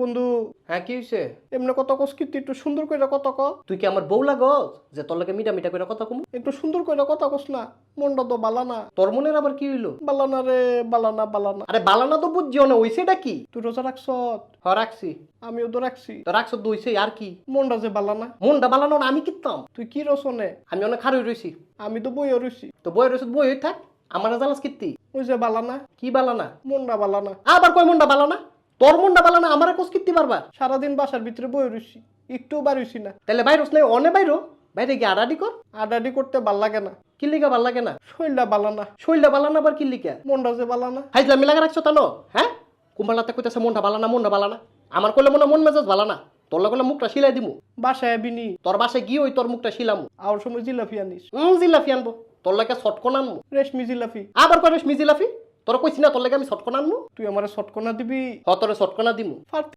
বন্ধু হ্যাঁ কি হইছে? এমনি কথা কস কিন্তু একটু সুন্দর করে কথা ক। তুই কি আমার বউ লাগস যে তোর লাগে মিটা মিটা করে কথা কমু? একটু সুন্দর করে কথা কস না, মনটা তো বালানা। তোর মনের আবার কি হইলো? বালানা রে বালানা বালানা। আরে বালানা তো বুঝছিও না, হইছেটা কি? তুই রোজা রাখছ? হ রাখছি। আমিও তো রাখছি। তো রাখছ তো হইছে আর কি? মনটা যে বালানা। মনটা বালানো না আমি কিতাম? তুই কি রসনে? আমি অনেক খারই রইছি। আমি তো বইও রইছি। তো বই রইছ বই হই থাক। আমার জালাস কিত্তি? ওই যে বালানা, কি বালানা? মনটা বালানা। আবার কয় মনটা বালানা? তোর মনটা বালানা আমারে কোস কিত্তি পারবা? সারাদিন বাসার ভিতরে বই রইছি, একটু বাড়িছি না। তাহলে বাইরস নাই অনে বাইরো। বাইরে গিয়ে আডাডি কর। আডাডি করতে ভাল লাগে না, কি লিগা ভাল লাগে না? শরীরটা বালানা। শরীরটা বালানা আবার কি লিগা? মনটা যে বালানা। হাইজলামি লাগা রাখছো তানো? হ্যাঁ? কুম্বালাতে কইতাছে মনটা বালানা মনটা বালানা। আমার কইলে মন মেজাজ বালানা। তোর লাগলে মুখটা সিলাই দিমু। বাসায় বিনি তোর বাসায় গিয়ে ওই তোর মুখটা শিলামু। আর সময় জিলাপি আনিস, জিলাফি আনবো। তোর লাগে শটকন আনবো। রেশমি জিলাপি। আবার করিস মিজিলাফি। তোর কইছি না তোর লাগে আমি শটকন আনবো। তুই আমার শটকনা দিবি? হ তোরে শটকনা দিমু।